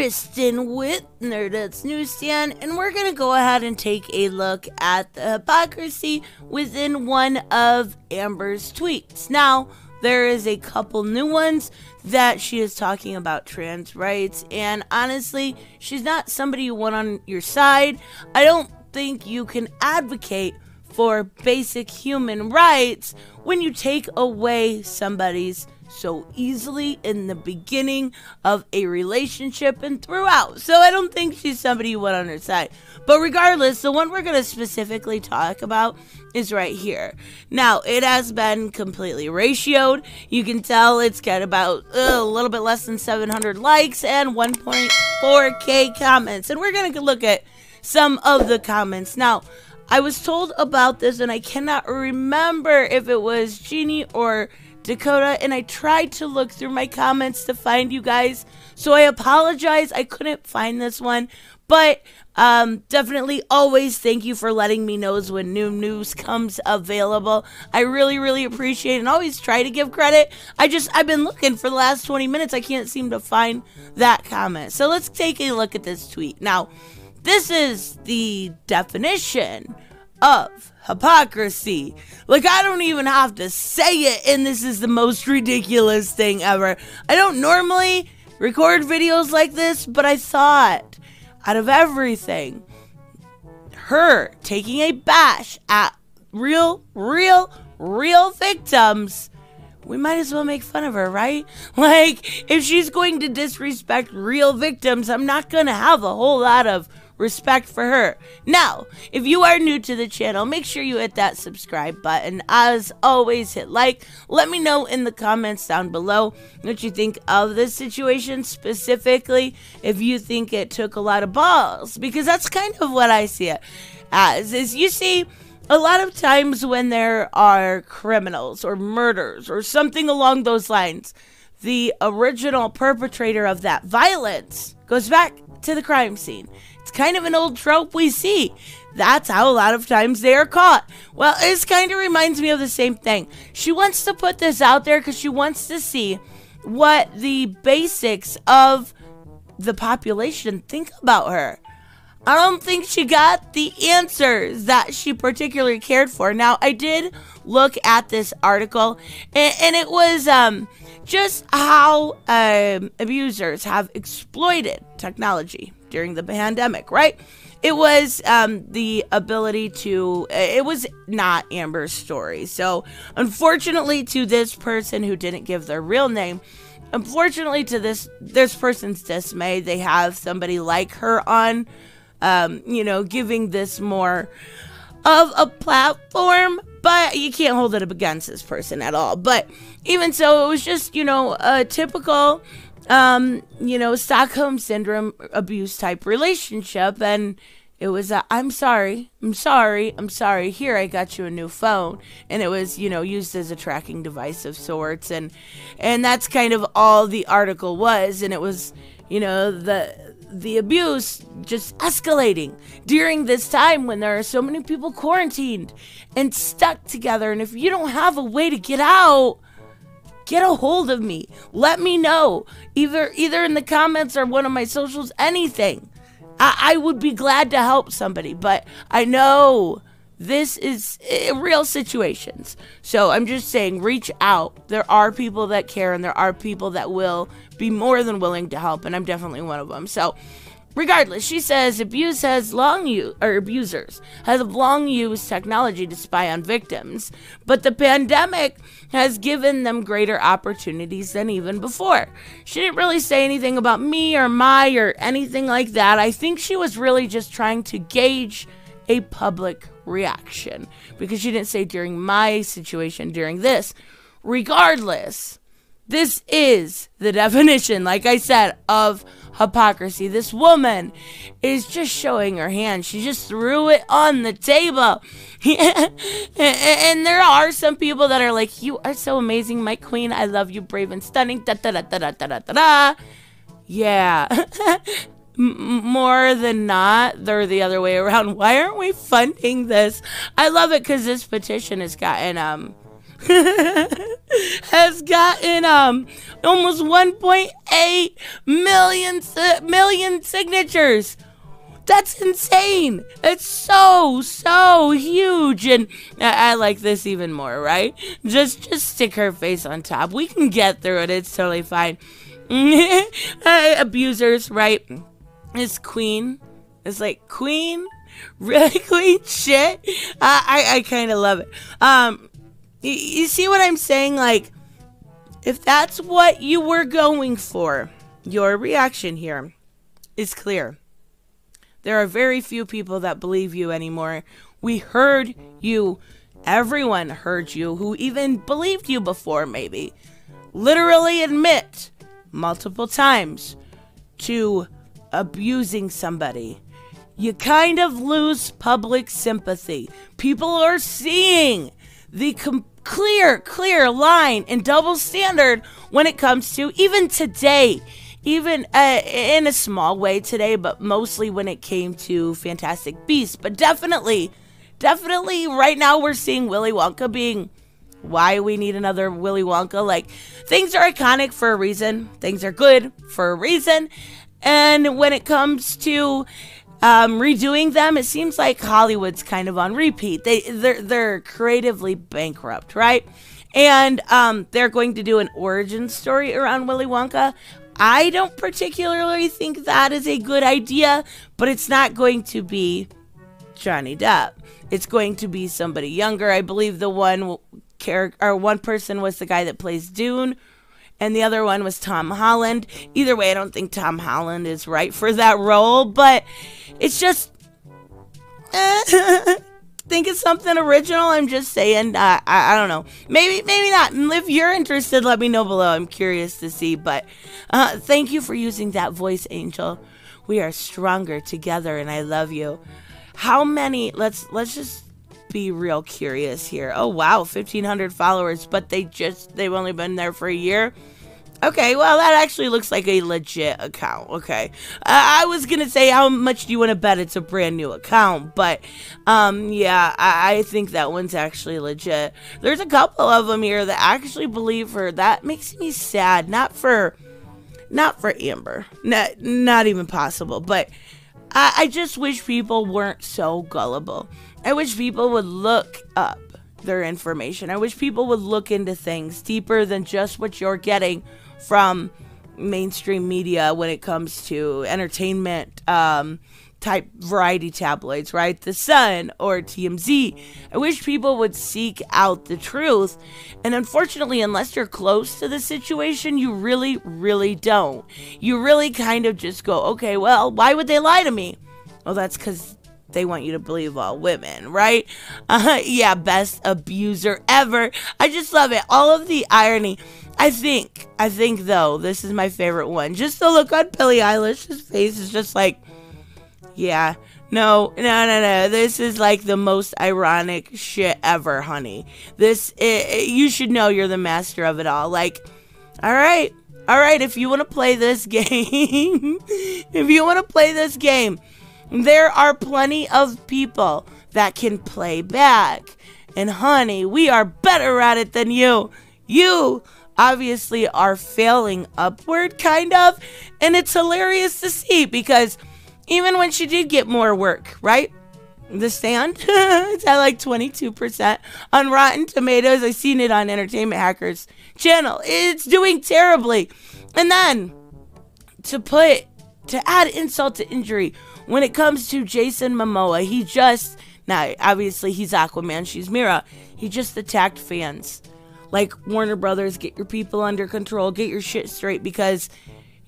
Kristen Whitner, that's Newsstand, and we're going to go ahead and take a look at the hypocrisy within one of Amber's tweets. Now, there is a couple new ones that she is talking about trans rights, and honestly, she's not somebody you want on your side. I don't think you can advocate for basic human rights when you take away somebody's so easily in the beginning of a relationship and throughout. So I don't think she's somebody you want on her side. But regardless, the one we're going to specifically talk about is right here. Now, it has been completely ratioed. You can tell it's got about a little bit less than 700 likes and 1.4k comments. And we're going to look at some of the comments. Now, I was told about this and I cannot remember if it was Jeannie or Dakota, and I tried to look through my comments to find you guys, so I apologize I couldn't find this one, but definitely always thank you for letting me know when new news comes available. I really appreciate it and always try to give credit. I've been looking for the last 20 minutes. I can't seem to find that comment. So let's take a look at this tweet. Now, this is the definition of hypocrisy. Like, I don't even have to say it, and this is the most ridiculous thing ever. I don't normally record videos like this, but I thought, out of everything, her taking a bash at real victims, we might as well make fun of her, right? Like, if she's going to disrespect real victims, I'm not gonna have a whole lot of respect for her. Now, if you are new to the channel, make sure you hit that subscribe button. As always, hit like. Let me know in the comments down below what you think of this situation specifically, if you think it took a lot of balls, because that's kind of what I see it as. Is, you see, a lot of times when there are criminals or murders or something along those lines, the original perpetrator of that violence goes back to the crime scene. It's kind of an old trope we see. That's how a lot of times they are caught. Well, this kind of reminds me of the same thing. She wants to put this out there because she wants to see what the basics of the population think about her. I don't think she got the answers that she particularly cared for. Now, I did look at this article, and it was just how abusers have exploited technology during the pandemic, right? It was the ability to, it was not Amber's story. So, unfortunately to this person who didn't give their real name, unfortunately to this person's dismay, they have somebody like her on, giving this more of a platform, but you can't hold it up against this person at all. But even so, it was just, a typical, Stockholm Syndrome abuse type relationship. And it was, I'm sorry, here, I got you a new phone. And it was, used as a tracking device of sorts. And that's kind of all the article was. And it was, the abuse just escalating during this time when there are so many people quarantined and stuck together. And if you don't have a way to get out, get a hold of me. Let me know. Either in the comments or one of my socials, anything. I would be glad to help somebody. But I know this is real situations. So I'm just saying, reach out. There are people that care, and there are people that will be more than willing to help, and I'm definitely one of them. So regardless, she says abusers have long used technology to spy on victims, but the pandemic has given them greater opportunities than even before. She didn't really say anything about me or or anything like that. I think she was really just trying to gauge a public reaction, because she didn't say during my situation, during this. Regardless, this is the definition, like I said, of hypocrisy. This woman is just showing her hand. She just threw it on the table. And there are some people that are like, you are so amazing, my queen. I love you, brave and stunning. Da, da, da, da, da, da, da, da. Yeah. More than not, they're the other way around. Why aren't we funding this? I love it because this petition has gotten has gotten almost 1.8 million signatures. That's insane. It's so huge. And I like this even more, right? Just stick her face on top. We can get through it. It's totally fine. Abusers, right? Is queen. It's like queen. Really queen shit. I kind of love it. You see what I'm saying? Like, if that's what you were going for, your reaction here is clear. There are very few people that believe you anymore. We heard you. Everyone heard you who even believed you before, maybe. Literally admit multiple times to abusing somebody. You kind of lose public sympathy. People are seeing the clear line and double standard when it comes to even today. Even in a small way today, but mostly when it came to Fantastic Beasts. But definitely right now we're seeing Willy Wonka being why we need another Willy Wonka. Like, things are iconic for a reason. Things are good for a reason. And when it comes to redoing them, it seems like Hollywood's kind of on repeat. They're creatively bankrupt, right? And they're going to do an origin story around Willy Wonka. I don't particularly think that is a good idea, but it's not going to be Johnny Depp. It's going to be somebody younger. I believe the one person was the guy that plays Dune, and the other one was Tom Holland. Either way, I don't think Tom Holland is right for that role, but it's just think it's something original. I'm just saying. I don't know. Maybe not. If you're interested, let me know below. I'm curious to see. But thank you for using that voice, Angel. We are stronger together, and I love you. How many? Let's just be real curious here. Oh wow, 1,500 followers, but they've only been there for a year. Okay, well, that actually looks like a legit account. Okay. I was going to say, how much do you want to bet it's a brand new account? But, yeah, I think that one's actually legit. There's a couple of them here that actually believe her. That makes me sad. Not for Amber. Not even possible. But I just wish people weren't so gullible. I wish people would look up their information. I wish people would look into things deeper than just what you're getting from mainstream media when it comes to entertainment type variety tabloids, right? The Sun or TMZ. I wish people would seek out the truth. And unfortunately, unless you're close to the situation, you really don't. You really kind of just go, okay, well, why would they lie to me? Well, that's because they want you to believe all women, right? Yeah, best abuser ever. I just love it. All of the irony. I think though, this is my favorite one. Just the look on Billie Eilish's face is just like, yeah, no. This is like the most ironic shit ever, honey. You should know you're the master of it all. Like, all right, if you want to play this game, there are plenty of people that can play back. And honey, we are better at it than you. You obviously are failing upward, kind of. And it's hilarious to see because even when she did get more work, right? The Stand, it's at like 22% on Rotten Tomatoes. I've seen it on Entertainment Hackers channel. It's doing terribly. And then to add insult to injury, when it comes to Jason Momoa, now obviously he's Aquaman, she's Mira. He just attacked fans. Like, Warner Brothers, get your people under control, get your shit straight, because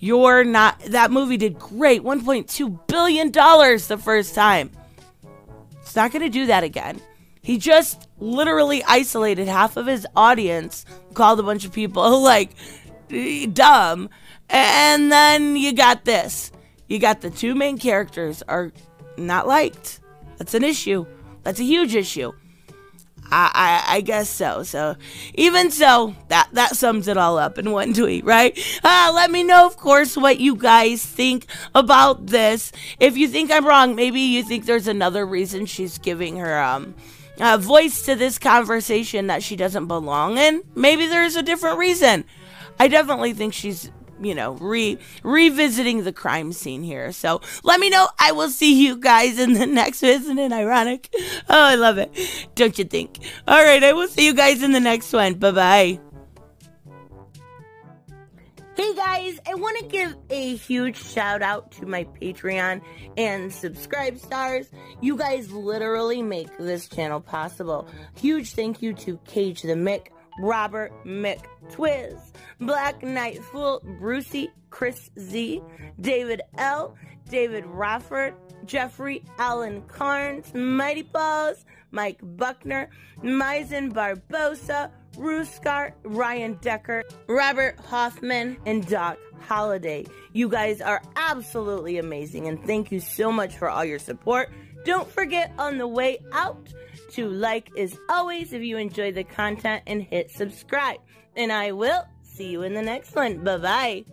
that movie did great, $1.2 billion the first time. It's not going to do that again. He just literally isolated half of his audience, called a bunch of people, like, dumb, and then you got this. You got the two main characters are not liked. That's an issue. That's a huge issue. I guess so. So, even so, that sums it all up in one tweet, right? Let me know, of course, what you guys think about this. If you think I'm wrong, maybe you think there's another reason she's giving her voice to this conversation that she doesn't belong in. Maybe there's a different reason. I definitely think she's, revisiting the crime scene here. So let me know. I will see you guys in the next one. Isn't it ironic? Oh, I love it. Don't you think? All right, I will see you guys in the next one. Bye-bye. Hey guys, I want to give a huge shout out to my Patreon and subscribe stars. You guys literally make this channel possible. Huge thank you to Cage the Mick, Robert Mick Twiz, Black Knight Fool, Brucey, Chris Z, David L, David Rafford, Jeffrey Allen Carnes, Mighty Balls, Mike Buckner, Maizen Barbosa, Ruskart, Ryan Decker, Robert Hoffman, and Doc Holliday. You guys are absolutely amazing, and thank you so much for all your support. Don't forget on the way out to like as always if you enjoy the content and hit subscribe. And I will see you in the next one. Bye-bye.